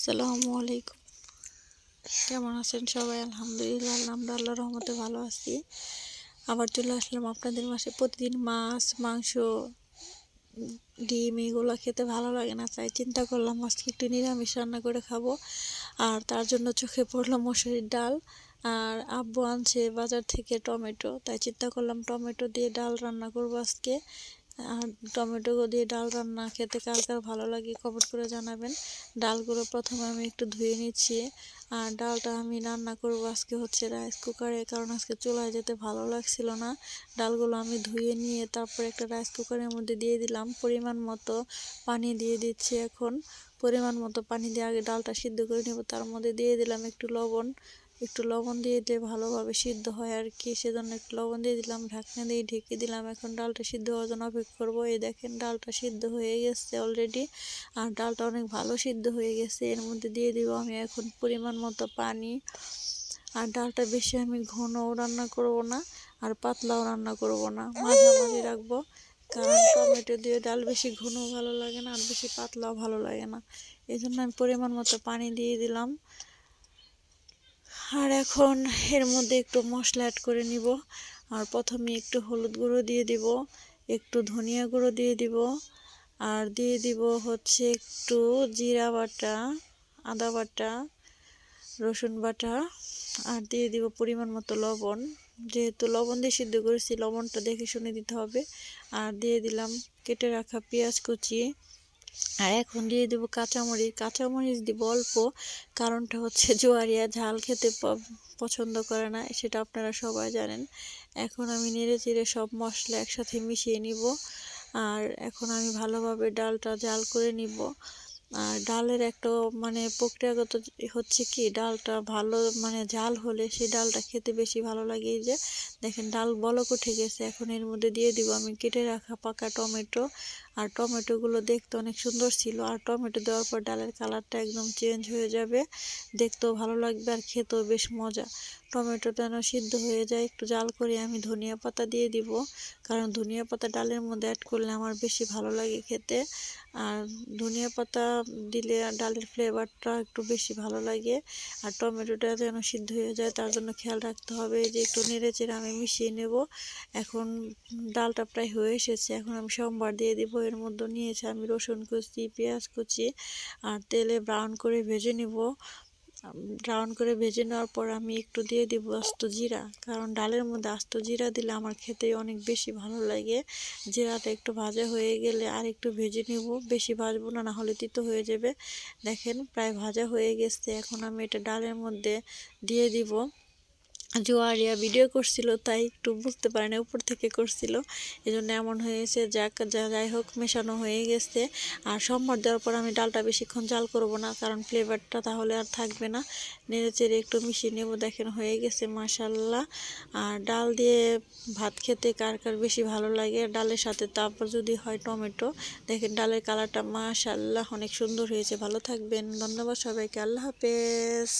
আসসালামু আলাইকুম। কেমন আছেন সবাই? আলহামদুলিল্লাহ, আমরা আল্লাহর রহমতে ভালো আছি। আবার চলে আসলাম আপনাদের মাসে। প্রতিদিন মাছ, মাংস, ডিম এগুলো খেতে ভালো লাগে না, তাই চিন্তা করলাম আজকে একটু নিরামিষ রান্না করে খাবো। আর তার জন্য চোখে পড়লো মসুরির ডাল। আর আব্বু আনছে বাজার থেকে টমেটো, তাই চিন্তা করলাম টমেটো দিয়ে ডাল রান্না করবো আজকে। আর টমেটো দিয়ে ডাল রান্না খেতে কার কার ভালো লাগে কমেন্ট করে জানাবেন। ডালগুলো প্রথমে আমি একটু ধুয়ে নিচ্ছি। আর ডালটা আমি রান্না করব আজকে হচ্ছে রাইস কুকারে, কারণ আজকে চুলায় যেতে ভালো লাগছিল না। ডালগুলো আমি ধুয়ে নিয়ে তারপর একটা রাইস কুকারের মধ্যে দিয়ে দিলাম। পরিমাণ মতো পানি দিয়ে দিচ্ছি এখন। পরিমাণ মতো পানি দিয়ে আগে ডালটা সিদ্ধ করে নেব, তার মধ্যে দিয়ে দিলাম একটু লবণ দিয়ে দিলে ভালোভাবে সিদ্ধ হয় আর কি, সেজন্য একটু লবণ দিয়ে দিলাম। ঢাকনা দিয়ে ঢেকে দিলাম। এখন ডালটা সিদ্ধ হওয়ার জন্য অপেক্ষা করবো। এই দেখেন ডালটা সিদ্ধ হয়ে গেছে অলরেডি। আর ডালটা অনেক ভালো সিদ্ধ হয়ে গেছে। এর মধ্যে দিয়ে দিব আমি এখন পরিমাণ মতো পানি। আর ডালটা বেশি আমি ঘনও রান্না করব না, আর পাতলাও রান্না করব না, মাঝামাঝি রাখবো। কারণ টমেটো দিয়ে ডাল বেশি ঘনও ভালো লাগে না, আর বেশি পাতলাও ভালো লাগে না। এই জন্য আমি পরিমাণ মতো পানি দিয়ে দিলাম। আর এখন এর মধ্যে একটু মশলা অ্যাড করে নিব। আর প্রথমে একটু হলুদ গুঁড়ো দিয়ে দিব, একটু ধনিয়া গুঁড়ো দিয়ে দিব, আর দিয়ে দিব হচ্ছে একটু জিরা বাটা, আদা বাটা, রসুন বাটা, আর দিয়ে দিব পরিমাণ মতো লবণ। যেহেতু লবণ দিয়ে সিদ্ধ করেছি, লবণটা দেখে শুনে দিতে হবে। আর দিয়ে দিলাম কেটে রাখা পেঁয়াজ কুচি। আর এখন দিয়ে দেব কাঁচামরিচ দিব অল্প। কারণটা হচ্ছে জোয়ারিয়া ঝাল খেতে পছন্দ করে না, সেটা আপনারা সবাই জানেন। এখন আমি নেড়ে চেড়ে সব মশলা একসাথে মিশিয়ে নিব। আর এখন আমি ভালোভাবে ডালটা জাল করে নিব। আর ডালের একটা প্রক্রিয়াগত হচ্ছে কি, ডালটা ভালো জাল হলে সেই ডালটা খেতে বেশি ভালো লাগে। এই যে দেখেন ডাল বলক উঠে গেছে। এখন এর মধ্যে দিয়ে দিব আমি কেটে রাখা পাকা টমেটো। আর টমেটোগুলো দেখতে অনেক সুন্দর ছিল। আর টমেটো দেওয়ার পর ডালের কালারটা একদম চেঞ্জ হয়ে যাবে, দেখতেও ভালো লাগবে আর খেতেও বেশ মজা। টমেটোটা যেন সিদ্ধ হয়ে যায়, একটু জাল করে আমি ধনিয়া পাতা দিয়ে দিব। কারণ ধনিয়া পাতা ডালের মধ্যে অ্যাড করলে আমার বেশি ভালো লাগে খেতে। আর ধনিয়া পাতা দিলে ডালের ফ্লেভারটা একটু বেশি ভালো লাগে। আর টমেটোটা যেন সিদ্ধ হয়ে যায় তার জন্য খেয়াল রাখতে হবে, যে একটু নেড়ে চেড়ে আমি মিশিয়ে নেব। এখন ডালটা প্রায় হয়ে এসেছে। এখন আমি সম্বার দিয়ে দিব। এর মধ্যে নিয়েছি আমি রসুন কুচি, পেঁয়াজ কুচি, আর তেলে ব্রাউন করে ভেজে নেব। নেওয়ার পর আমি একটু দিয়ে দিব আস্ত জিরা, কারণ ডালের মধ্যে আস্ত জিরা দিলে আমার খেতে অনেক বেশি ভালো লাগে। জিরাটা একটু ভাজা হয়ে গেলে আর একটু ভেজে নেব, বেশি ভাজবো না, না হলে তিতো হয়ে যাবে। দেখেন প্রায় ভাজা হয়ে গেছে। এখন আমি এটা ডালের মধ্যে দিয়ে দিব। জোয়ারিয়া ভিডিও করছিল তাই একটু বুঝতে পারে না, উপর থেকে করছিল, এজন্য এমন হয়েছে। যাই হোক, মেশানো হয়ে গেছে। আর সম্বার দেওয়ার পর আমি ডালটা বেশিক্ষণ জাল করব না, কারণ ফ্লেভারটা তাহলে আর থাকবে না। নেড়ে চেড়ে একটু মিশিয়ে নেব। দেখেন হয়ে গেছে মাশাল্লাহ। আর ডাল দিয়ে ভাত খেতে কার কার বেশি ভালো লাগে, ডালের সাথে তারপর যদি হয় টমেটো। দেখেন ডালের কালারটা মাশাল্লাহ অনেক সুন্দর হয়েছে। ভালো থাকবেন, ধন্যবাদ সবাইকে, আল্লাহ হাফেজ।